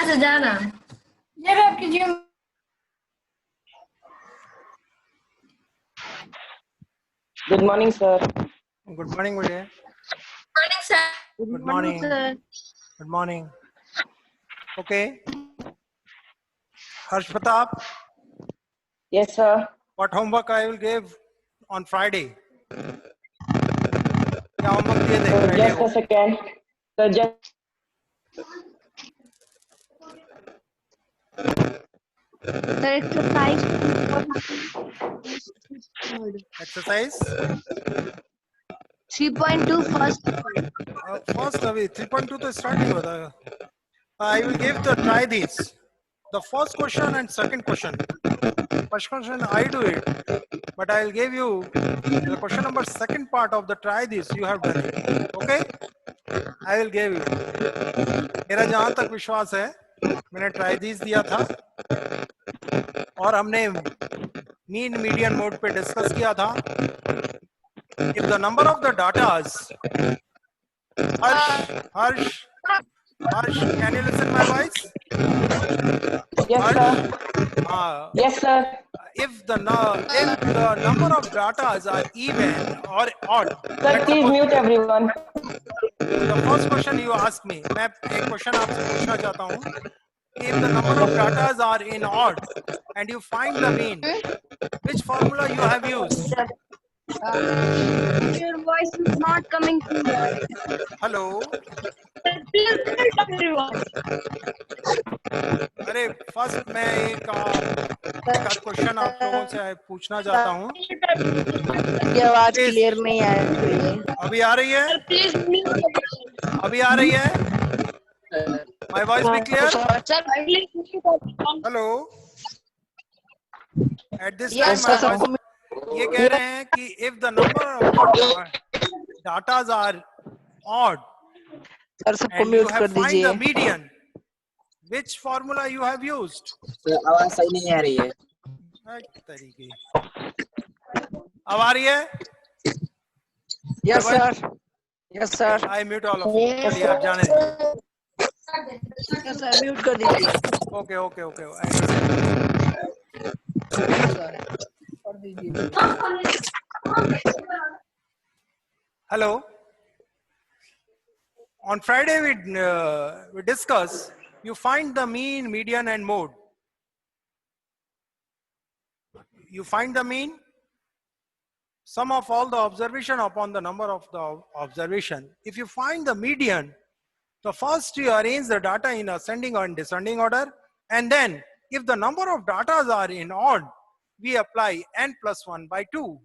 से जाना ये भी आपकी जियो। Good morning, sir. Good morning, Vijay. Morning sir. Good morning. Good morning. Okay. Harsh Pratap, Yes, sir. what homework I will give on Friday? क्या homework दिए थे So Friday just को? a second. So just Exercise. 3.2 first. First अभी 3.2 तो start नहीं होता है. I will give the try these. The first question and second question. First question I do it, but I will give you the question number second part of the try this. You have done it. Okay? I will give you. मेरा जहां तक विश्वास है मैंने try this दिया था और हमने मीन मीडियन मोड पे डिस्कस किया था. If the number of the datas Harsh can you listen my voice? yes, sir. हाँ. Yes, sir. If the number of datas are even or odd. Sir, please mute everyone. The first question you ask me, मैं एक question आपसे पूछना चाहता हूँ. If the number of datas are in odd and you find the mean, which formula you have used? Your voice is not coming clear. Hello. Please mute everyone. अरे first मैं एक आध क्वेश्चन आप लोगों से पूछना चाहता हूँ. आपकी आवाज क्लियर नहीं आ रही है. अभी आ रही है? प्लीज अभी आ रही है? My voice be clear? Hello. At this time, my voice. ये कह रहे हैं कि if the number of datas are odd and you have find the median, which formula you have used? आवाज सही नहीं आ रही है. तरीके. अब आ रही है? Yes, sir. Yes, sir. I mute all of you. चलिए आप जाने दीजिए. Yes, sir, म्यूट कर दीजिए. Okay. Hello. On Friday we discuss. You find the mean, median, and mode. You find the mean. Sum of all the observation upon the number of the observation. If you find the median, so first you arrange the data in ascending or descending order, and then if the number of data are in odd, we apply n plus 1 by 2.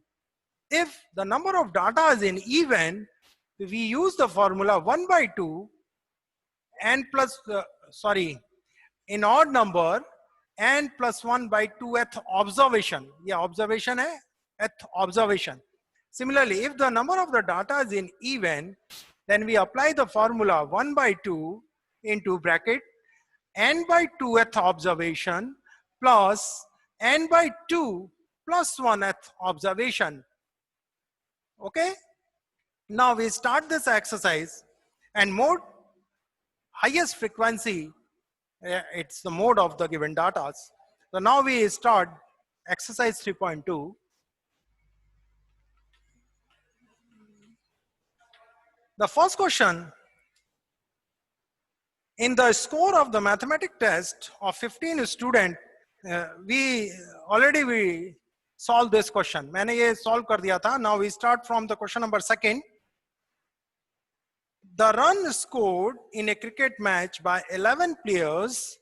If the number of data is in even, we use the formula 1 by 2, n plus, in odd number, n plus 1 by 2th observation. Yeah, observation hai, th observation. Similarly, if the number of the data is in even, then we apply the formula 1 by 2 into bracket n by 2th observation plus n by 2 plus 1th observation. Okay? Now we start this exercise and mode highest frequency, it's the mode of the given data. So now we start exercise 3.2. The first question, in the score of the mathematics test of 15 students, we solved this question. मैंने ये solve कर दिया था. Now we start from the question number second. The runs scored in a cricket match by 11 players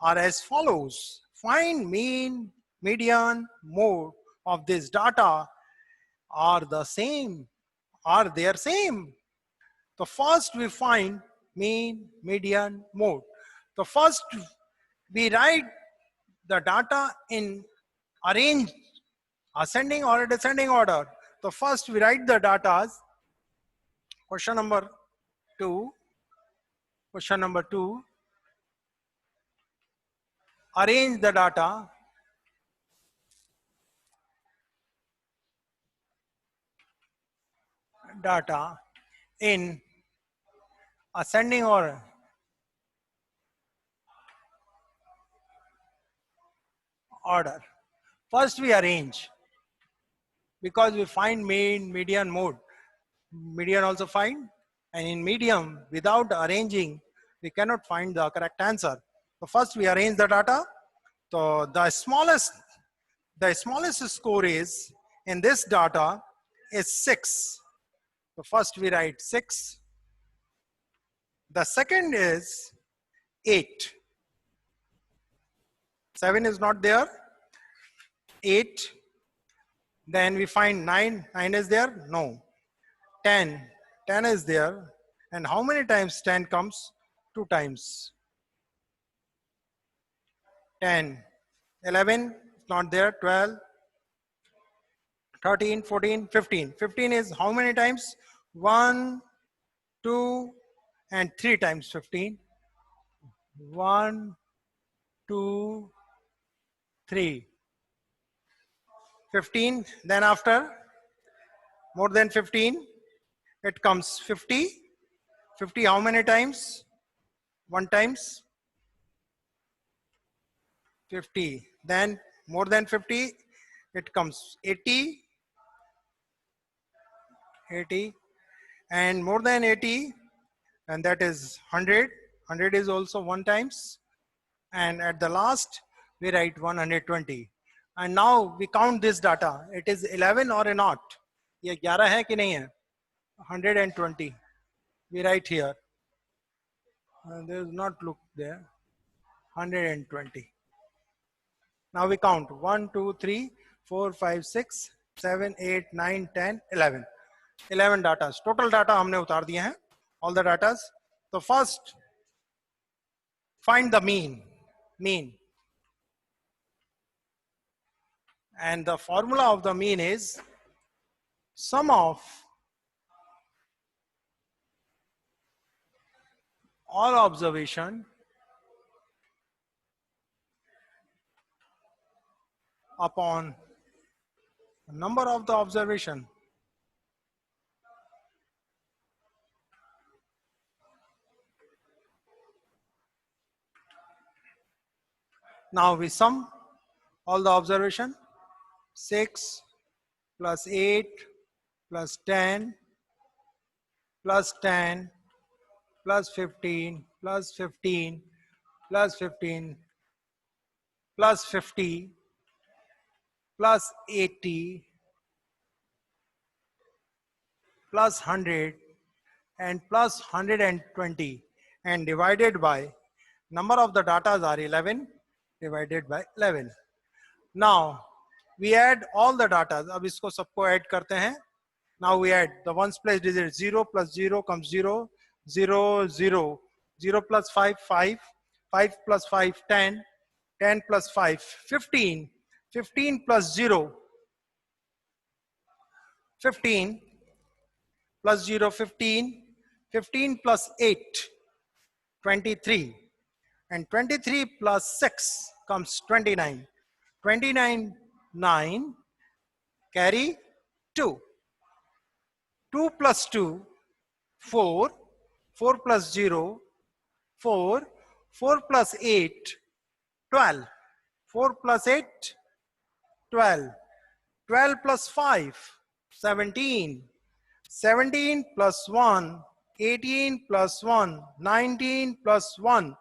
are as follows. Find mean, median, mode of this data are the same. Are they same? So first we find mean, median, mode. So first we write the data in arranged ascending or descending order. So first we write the data. Question number 2. Question number 2. Arrange the data in ascending order. order. First we arrange, because we find mean, median, mode. Median also find, and in medium, without arranging, we cannot find the correct answer. So first we arrange the data. So the smallest score is in this data is 6. So first we write 6. The second is 8. 7 is not there. 8. Then we find 9. 9 is there? No. 10. 10 is there. And how many times 10 comes? 2 times. 10. 11 is not there. 12. 13, 14, 15. 15 is how many times? 1, 2, and 3 times 15. 1, 2, 3. 15. Then after, more than 15, it comes 50. 50 how many times? 1 times. 50. Then more than 50, it comes 80. 80. And more than 80, and that is 100. 100 is also 1 times. And at the last, we write 120. And now we count this data. It is 11 or not? ये 11 है कि नहीं है? 120. We write here. There is not look there. 120. Now we count 1, 2, 3, 4, 5, 6, 7, 8, 9, 10, 11. 11 data. Total data हमने उतार दिए हैं. All the data. So first, find the mean. And the formula of the mean is sum of all observation upon number of the observation. Now we sum all the observation. 6 plus 8 plus 10 plus 10 plus 15 plus 15 plus 15 plus 50 plus 80 plus 100 and plus 120 and divided by number of the datas are 11 divided by 11. Now we add all the data. अब इसको सबको add करते हैं. Now we add the ones place digit. 0 plus 0 comes 0, 0, 0, 0 plus 5, 5, 5 plus 5, 10, 10 plus 5, 15, 15 plus 0, 15 plus 0, 15, 15 plus 8, 23, and 23 plus 6 comes 29. 29, 9, carry 2. 2 plus 2, 4, 4 plus 0, 4, 4 plus 8, 12, 4 plus 8, 12, 12 plus 5, 17, 17 plus 1, 18 plus 1, 19 plus 1,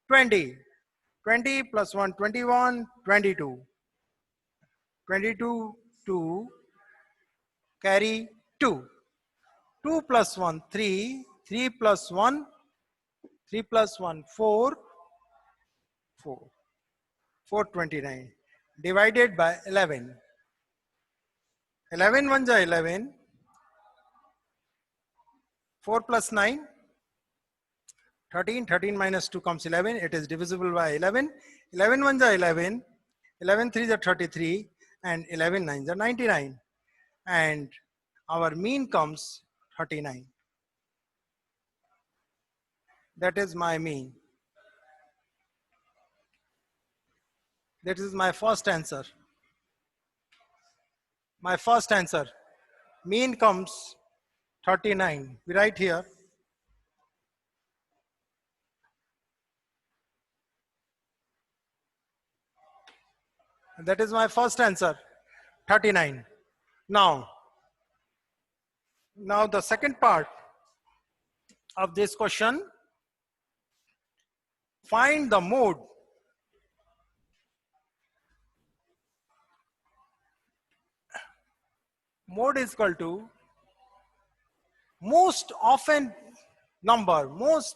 20, 20 plus 1, 21, 22, 22, 2, carry 2. 2 plus 1, 3, 3 plus 1, 3 plus 1, 4, 4, 429, divided by 11. 11 ones are 11, 4 plus 9, 13, 13 minus 2 comes 11, it is divisible by 11. 11 ones are 11, 11 threes are 33, and 11 nines are 99. And our mean comes 39. That is my mean. That is my first answer. My first answer. Mean comes 39. We write here. That is my first answer, 39. Now the second part of this question, find the mode. Mode is equal to most often number, most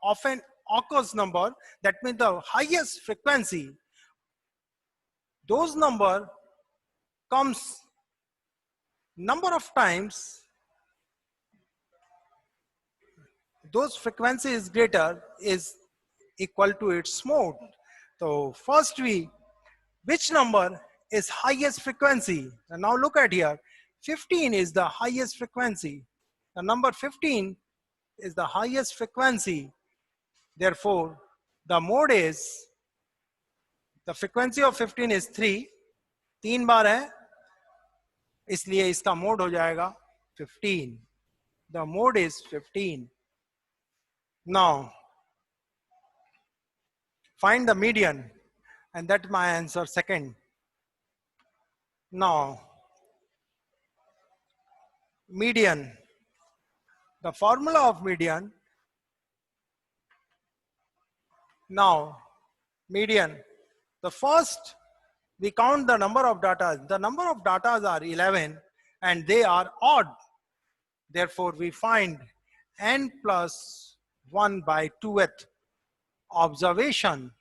often occurs number, that means the highest frequency. Those number comes number of times those frequency is greater is equal to its mode. So first which number is highest frequency? And now look at here, 15 is the highest frequency. The number 15 is the highest frequency. Therefore, the mode is, the frequency of 15 is 3, 3 बार है, इसलिए इसका mode हो जाएगा 15. The mode is 15. Now, find the median, and that's my answer second. Now, median, the formula of median. Now, median, the first we count the number of data. The number of data are 11 and they are odd. Therefore, we find n plus 1 by 2th observation.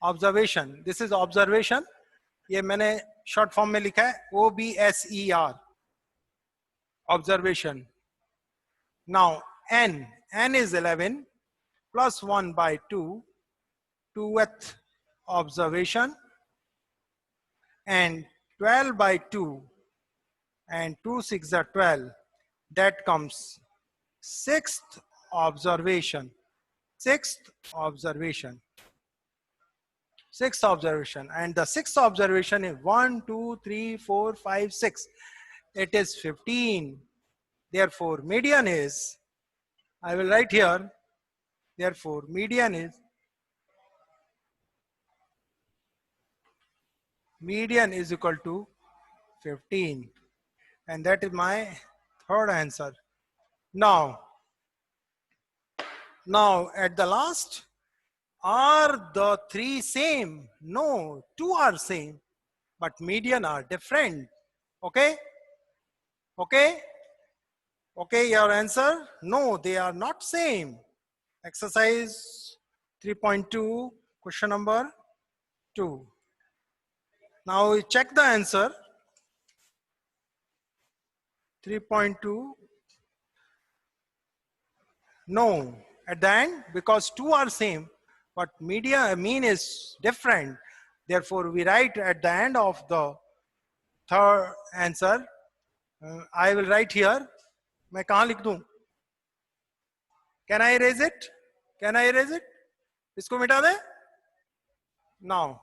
Observation. This is observation. ये मैंने short form में लिखा है OBSER. Observation. Now n is 11 plus 1 by 2, 2th observation, and 12 by 2 and 2 6 are 12. That comes 6th observation. 6th observation. 6th observation, and the 6th observation is 1 2 3 4 5 6. It is 15. Therefore, median is, I will write here, therefore median is equal to 15, and that is my third answer. Now at the last, are the 3 same? No, 2 are same, but median are different. Okay, your answer? No, they are not same. Exercise 3.2, question number 2. Now we check the answer. 3.2. No, at the end, because 2 are same, but mean is different. Therefore, we write at the end of the third answer. I will write here. मैं कहाँ लिख दूं? Can I erase it? Can I erase it? इसको मिटा दे? Now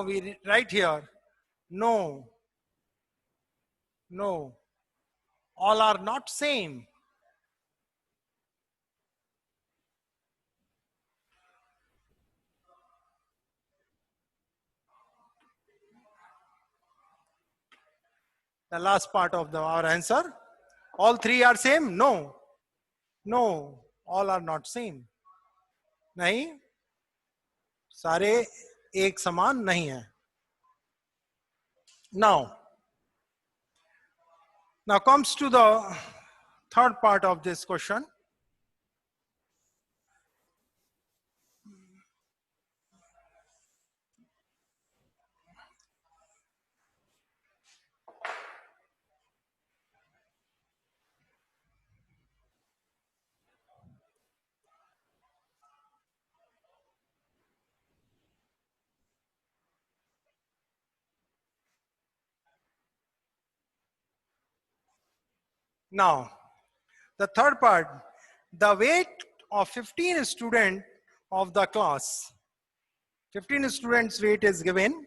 we write here. No, all are not same. The last part of our answer. All 3 are same? No, all are not same. नहीं, सारे एक समान नहीं है. Now comes to the third part of this question. Now, the third part, the weight of 15 students of the class. 15 students' weight is given,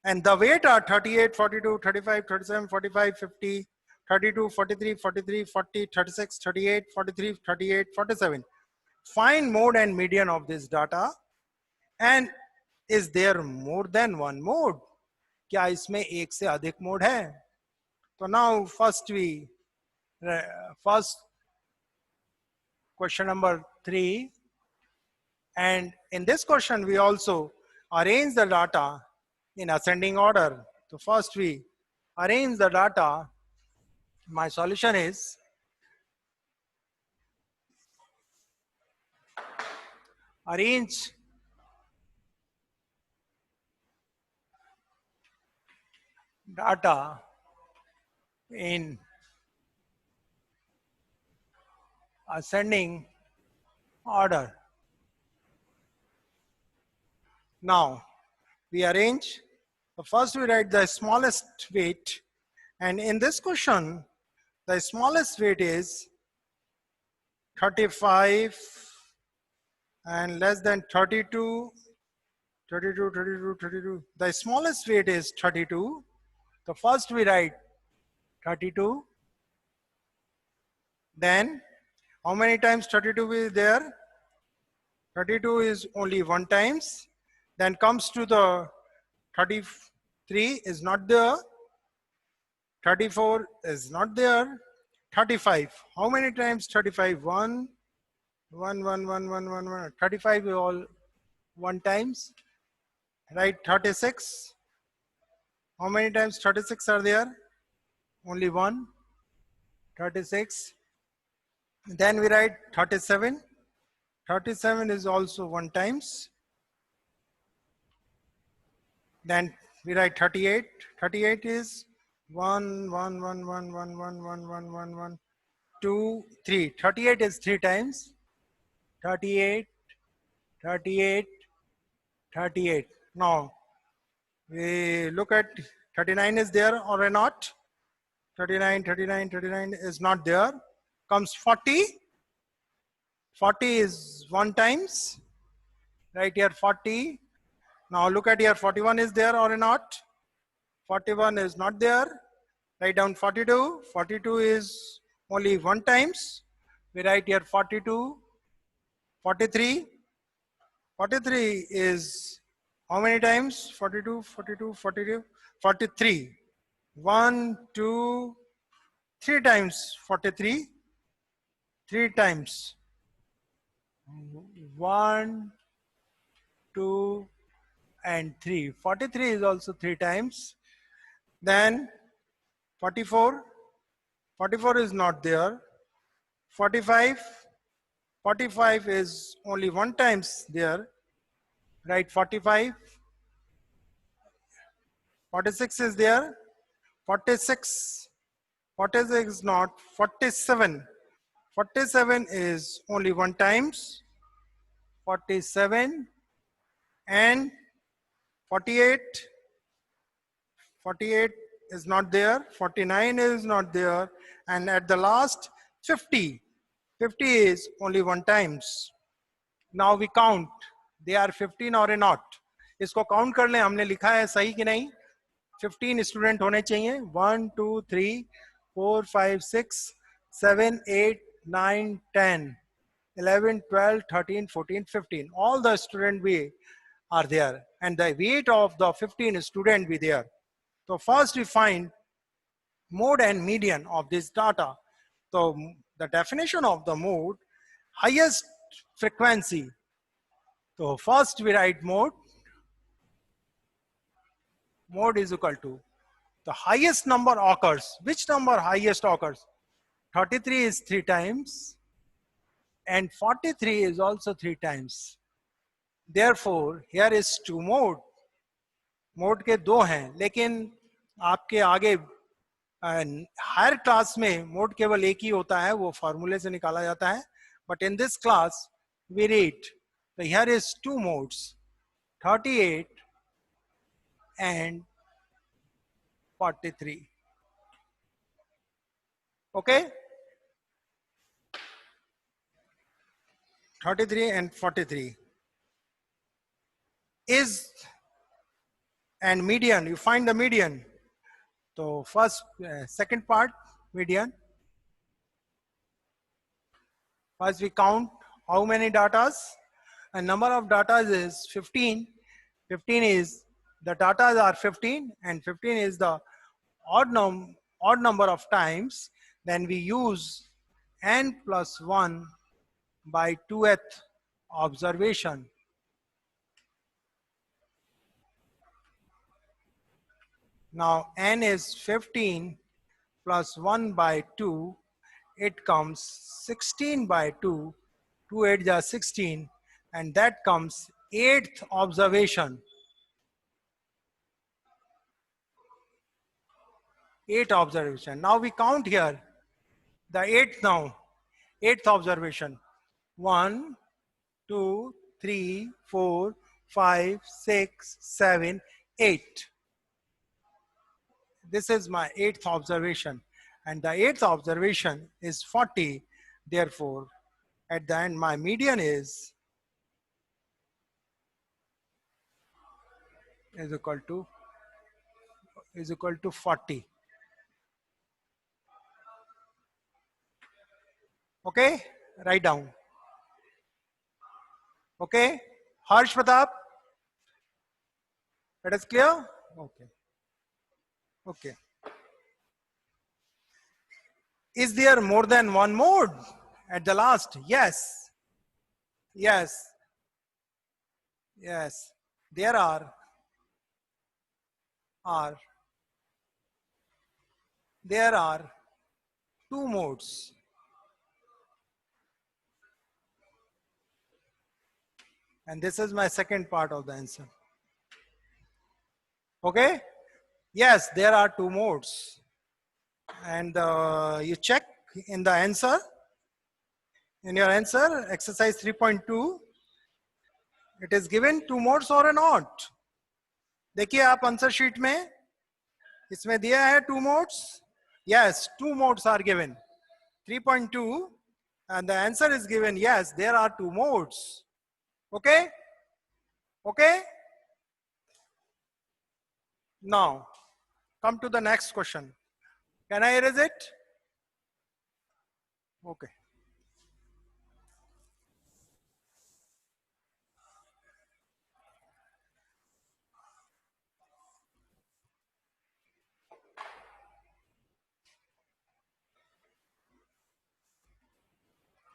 and the weight are 38, 42, 35, 37, 45, 50, 32, 43, 43, 40, 36, 38, 43, 38, 47. find mode and median of this data, and is there more than one mode? क्या इसमें एक से अधिक mode है? तो now first question number 3, and in this question we also arrange the data in ascending order. So first we arrange the data. My solution is arrange data in ascending order. Now we arrange. So first we write the smallest weight, and in this question the smallest weight is 35 and less than 32. 32. The smallest weight is 32. So first we write 32. Then how many times 32 is there? 32 is only one times. Then comes to the 33 is not there. 34 is not there. 35. How many times 35? 1. 35 is all one times. Right, 36. How many times 36 are there? Only one. 36. Then we write 37. 37 is also one times. Then we write 38. 38 is 1, 2, 3. 38 is 3 times. 38, 38, 38. Now we look at 39 is there or not? 39 is not there. Comes 40. 40 is one times. Right here 40. Now look at here 41 is there or not? 41 is not there. Write down 42. 42 is only one times. We write here 42. 43. 43 is how many times? 42, 43. 1, 2, 3 times 43. 3 times. 1, 2, and 3. 43 is also 3 times. Then 44. 44 is not there. 45. 45 is only one times there. Right, 45. 46 is there. 46. 46 is not. 47. 47 is only one times. 47 and 48. 48 is not there. 49 is not there. And at the last 50. 50 is only one times. Now we count. They are 15 or not. इसको count कर लें. हमने लिखा है सही कि नहीं? 15 student होने चाहिए. 1, 2, 3, 4, 5, 6, 7, 8, 9, 10, 11, 12, 13, 14, 15. All the students we are there, and the weight of the 15 student be there. So first we find mode and median of this data. So the definition of the mode, highest frequency. So first we write mode. Mode is equal to the highest number occurs. Which number highest occurs? 33 is 3 times and 43 is also 3 times. Therefore here is 2 mode. Mode के 2 हैं, लेकिन आपके आगे higher class में mode केवल एक ही होता है, वो फॉर्मूले से निकाला जाता है. But in this class we read So here is 2 modes, 38 and 43. Okay? 33 and 43. Is and median, you find the median. So first, second part, median. First we count How many datas? And number of datas is 15. 15 is, the datas are 15 and 15 is the odd number of times. Then we use n plus 1 by 2th observation. Now n is 15 plus 1 by 2, it comes 16 by 2, 2 8 is 16, and that comes 8th observation. 8 observation. Now we count here the 8th now. 8th observation. 1, 2, 3, 4, 5, 6, 7, 8. This is my 8th observation. And the 8th observation is 40. Therefore, at the end, my median is equal to 40. Okay, write down. Okay, Harsh Pratap, that is clear? Okay. Okay. Is there more than one mode at the last? Yes. Yes. Yes. There are two modes. And this is my second part of the answer. Okay? Yes, there are two modes. And you check in the answer. In your answer, exercise 3.2, it is given two modes or not. देखिए आप answer sheet में इसमें दिया है two modes. Yes, two modes are given. 3.2 and the answer is given. Yes, there are two modes. Okay? Okay? Now, come to the next question. Can I erase it? Okay.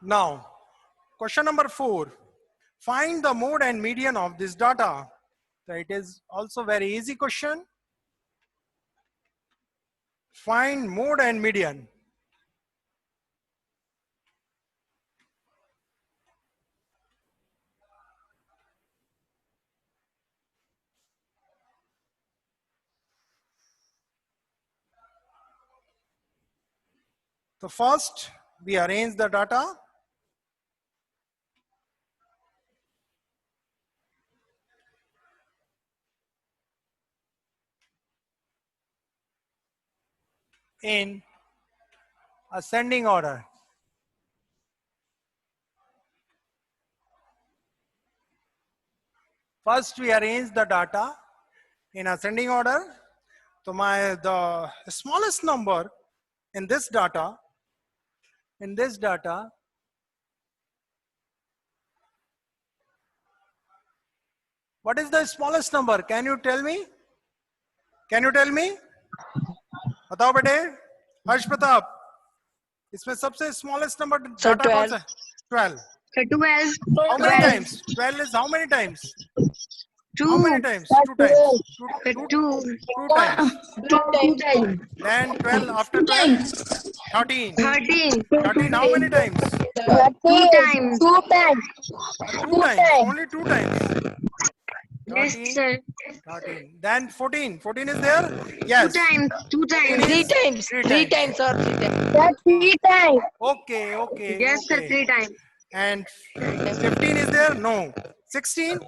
Now, question number 4. Find the mode and median of this data. So it is also very easy question. Find mode and median. So first, we arrange the data. In ascending order. First, we arrange the data in ascending order. So the smallest number in this data, what is the smallest number? Can you tell me? Can you tell me? बताओ बेटे, हर्ष प्रताप, इसमें सबसे smallest number So data कौन सा? 12. 12. How many times? 12 is how many times? 2. How many times? 2 times. 2 times. 2 times. Then 12 after 12, 13. 13. 13 how many times? 2 times. 2 times. Only 2 times. Yes, 13, sir. 13. Then 14. 14 is there? Yes. 2 times. 2 times. 3 times. 3 times, sir. 3 times. Okay, okay. Yes, sir. okay. 3 times. And 15 is there? No. 16?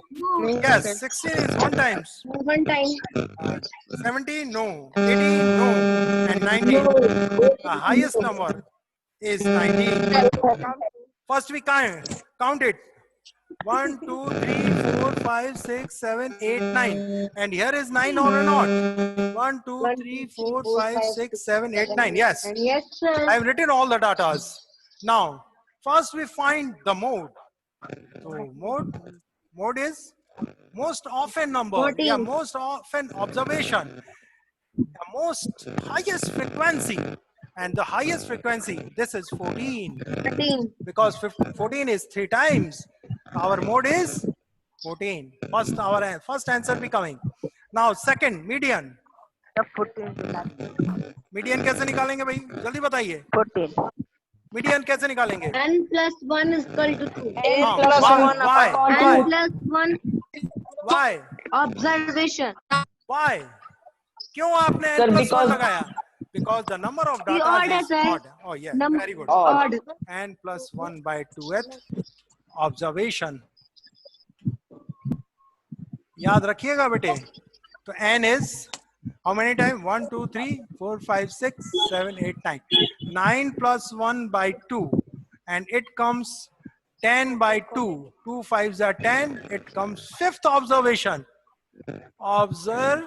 Yes, 16 is 1 times. 1 time. 17? No. 18? No. And 19. The highest number is 19. First we count it. 1, 2, 3, 4, 5, 6, 7, 8, 9. And here is 9 or not? 1, 2, 3, 4, 5, 6, 7, 8, 9. Yes. Yes, sir. I have written all the datas. Now, first we find the mode. So mode is most often number. 14. Yeah, most often observation. The most highest frequency, and the highest frequency, this is 14, 13. because 14 is 3 times. Our mode is 14. Our first answer be coming. Now second, median. 14. Median कैसे निकालेंगे भाई, जल्दी बताइए. 14. Median कैसे निकालेंगे? N plus 1 is equal to 2. N हाँ, plus why? 1 Why? upon N Why? plus 1 Why? observation. Why? क्यों आपने Sir, n plus 1 because- लगाया? Because the number of The data odd is sir. odd. Oh yeah, Num- very good. Odd. N plus 1 by 2th observation. याद रखिएगा बेटे. तो n is how many times? 1, 2, 3, 4, 5, 6, 7, 8, 9. 9 plus 1 by 2, and it comes 10 by 2. 2 5s are 10. It comes fifth observation. Observation.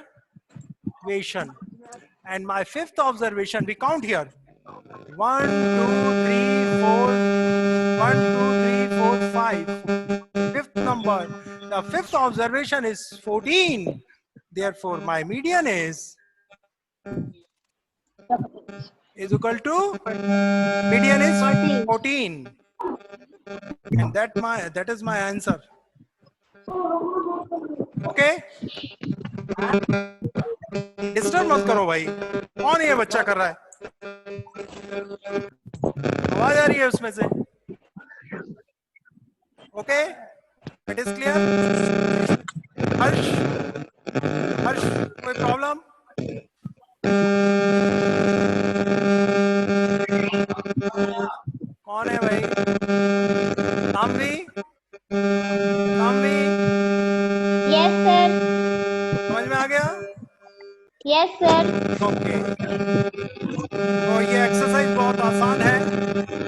And my fifth observation, we count here. 1, 2, 3, 4. 1, 2, 3, 4, 5. Fifth number. The fifth observation is 14. Therefore, my median is equal to, median is 14. And that is my answer. Okay? Disturb मत करो भाई. कौन ये बच्चा कर रहा है? आवाज आ रही है उसमें से. Okay, it is clear. Harsh, कोई प्रॉब्लम? कौन है भाई? सामवी, Yes, sir. समझ में आ गया? Yes, sir. ओके. तो ये एक्सरसाइज बहुत आसान है,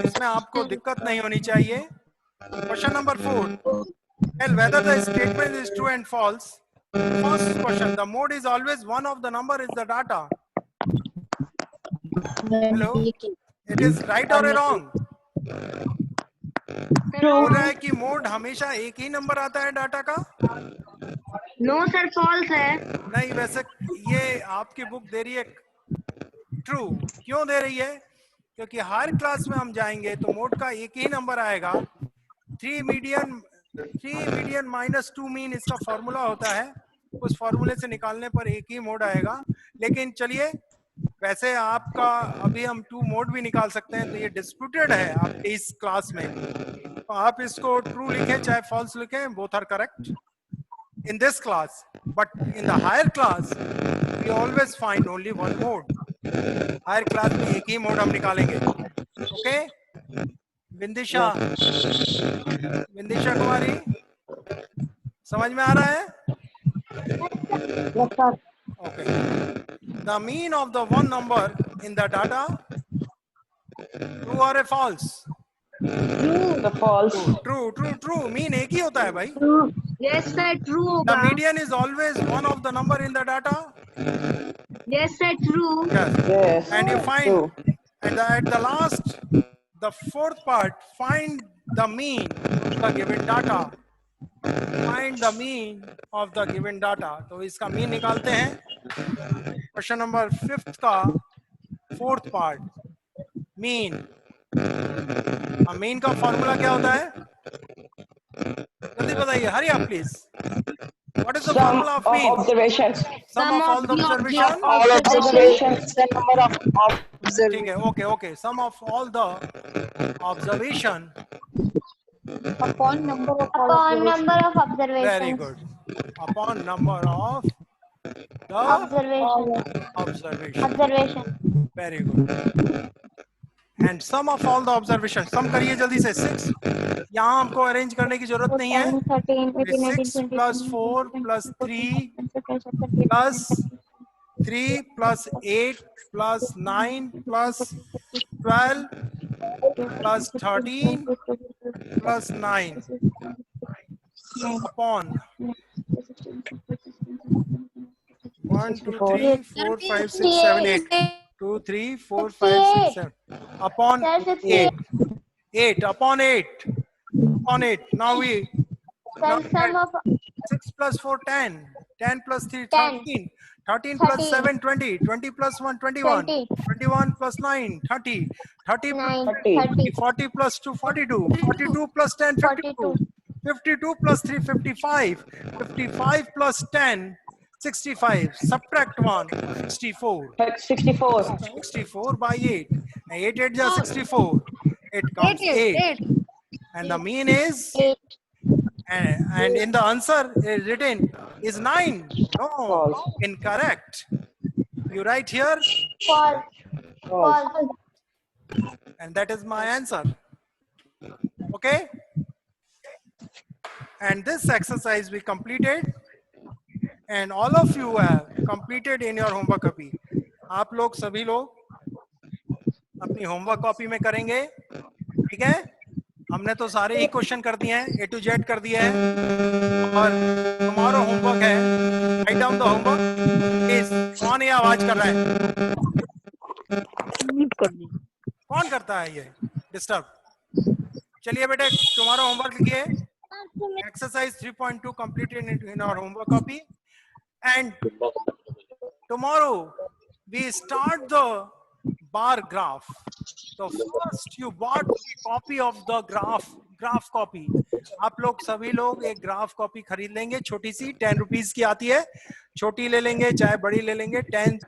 इसमें आपको दिक्कत नहीं होनी चाहिए. Question number 4. Tell whether the statement is true and false. First question, the mode is always one of the number is the data. Hello? It is right or wrong? बोल रहा है कि मोड हमेशा एक ही नंबर आता है data का. No sir, false है. नहीं, वैसे ये आपकी बुक दे रही है ट्रू. क्यों दे रही है? क्योंकि हर क्लास में हम जाएंगे तो मोड का एक ही नंबर आएगा. 3 मीडियन माइनस 2 मीन इसका फॉर्मूला होता है. उस फॉर्मूले से निकालने पर एक ही मोड आएगा. लेकिन चलिए, वैसे आपका अभी हम 2 मोड भी निकाल सकते हैं, तो ये डिस्प्यूटेड है आपके इस क्लास में. तो आप इसको ट्रू लिखें चाहे फॉल्स लिखें, both are correct in this class, but in the higher class we always find only one mode. Higher class में एक ही मोड हम निकालेंगे. ओके, विंदिशा कुमारी, समझ में आ रहा है? Okay. The mean of the one number in the data, true or a false? The false. True. Mean एक ही होता है भाई. Yes sir, true The होगा. median is always one of the number in the data. Yes sir, true. Yes. Yes. And you find True. at the last, the fourth part, find the mean of the given data. Find the mean of the given data. तो इसका mean निकालते हैं. Question number 5 का fourth part, mean. mean का formula क्या होता है? जल्दी बताइए, हरी आप please. What is the Sum formula of of mean? observations. Sum of all the observation. All observations, the number of ठीक observations. है, okay. Sum of all the observation. Upon number of observations. Very good. Upon number of the observation. Very good. And sum of all the observations. Sum करिए जल्दी से. 6. यहाँ हमको arrange करने की जरूरत नहीं है. 6 plus 4 plus 3 plus 3 plus 8 plus 9 plus 12 plus 13 plus 9 upon 1, 2, 3, 4, 5, 6, 7, 8. 2, 3, 4, 5, 6, 7. Upon 8. 8 upon 8. on it. Now we now Sir, sum of 6 plus 4 10, 10 plus 3 10. 13, 13 plus 13. 7 20, 20 plus 1 21, 20. 21 plus 9 30, 30 plus 9, 20, 30. 40 plus 2 42, 42 plus 10 52, 42. 52 plus 3 55, 55 plus 10 65, subtract 1 64, 64. 64 by 8, 8 8 is 64, it comes 8, and the mean is 8. and in the answer is written is 9. No, False. incorrect. You write here, False. False. False. and that is my answer. Okay, and this exercise we completed, and all of you have completed in your homework copy. आप लोग सभी लोग अपनी homework copy में करेंगे, ठीक है? हमने तो सारे ही क्वेश्चन कर दिए हैं, A to Z कर दिया है, और तुम्हारा होमवर्क है, write down the homework is, कौन ये आवाज कर रहा है? कौन करता है ये डिस्टर्ब? चलिए बेटे, तुम्हारा होमवर्क लिखिए, exercise 3.2 completed in our homework copy, and tomorrow we start the bar graph. So first you bought a copy of the graph copy. आप लोग सभी लोग एक ग्राफ कॉपी खरीद लेंगे, छोटी सी 10 रुपीज की आती है, छोटी ले लेंगे चाहे बड़ी ले लेंगे, 10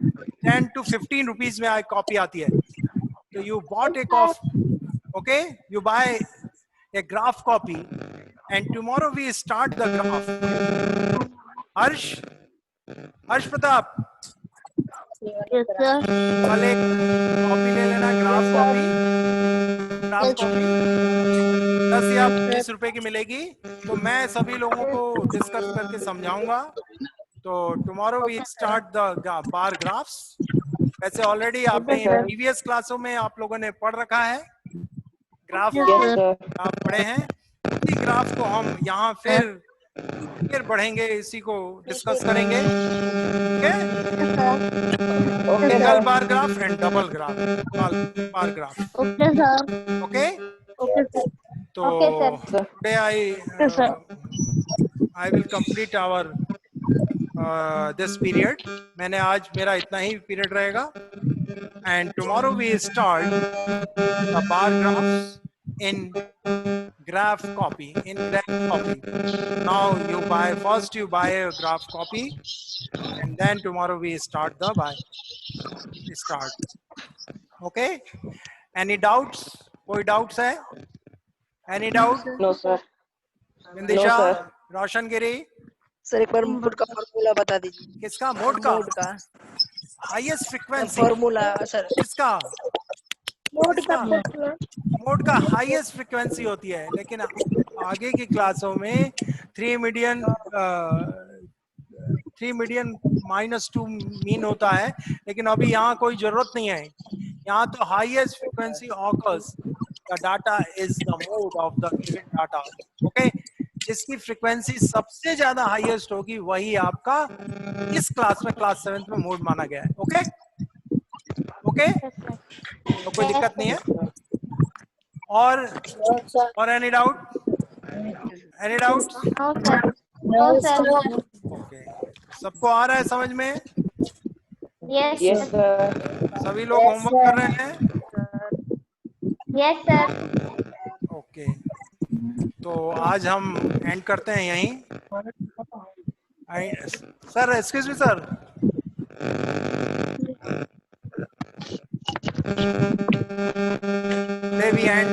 to 15 रुपीज में कॉपी आती है. So you bought a copy, okay? You buy a graph copy, and tomorrow we start the graph. Harsh Pratap, Yes, sir. कल एक कॉपी ले लेना, ग्राफ कॉपी 10 या 20 रुपए की मिलेगी. तो मैं सभी लोगों को डिस्कस करके समझाऊंगा. तो tomorrow we start the bar graphs. वैसे ऑलरेडी आपने प्रीवियस क्लासों में आप लोगों ने पढ़ रखा है, ग्राफ आप पढ़े हैं. इसी ग्राफ को हम यहाँ फिर बढ़ेंगे, इसी को डिस्कस करेंगे. Single bar graph and double graph, bar graph. Okay, sir. Okay, Okay, sir. तो Okay, sir. Today I will complete our this period. मैंने आज मेरा इतना ही पीरियड रहेगा, and tomorrow we start the bar graphs in graph copy. Now you buy a graph copy, and then tomorrow we start the start. Okay, any doubts? कोई doubts है? Any doubt? No sir. Vindisha, No, sir. Roshangiri, sir एक बार mode का formula बता दीजिए. किसका? Mode का mode का हाईएस्ट फ्रीक्वेंसी फॉर्मूला सर. किसका? Mood का मोड का हाईएस्ट फ्रीक्वेंसी होती है, लेकिन आगे की क्लासों में 3 मीडियन -2 मीन होता है, लेकिन अभी यहाँ कोई जरूरत नहीं है. यहाँ तो highest frequency occurs the data is the mode of the given data. Okay, जिसकी फ्रीक्वेंसी सबसे ज्यादा हाईएस्ट होगी वही आपका इस क्लास में, क्लास 7 में मोड माना गया है. ओके ओके, तो कोई दिक्कत नहीं है. और any doubt? Any doubt? No, sir. No, sir. Okay, सबको आ रहा है समझ में? Yes, Yes sir. sir. सभी लोग होमवर्क कर रहे हैं? Yes, sir. ओके, तो आज हम एंड करते हैं यहीं. Sir, excuse me sir, we end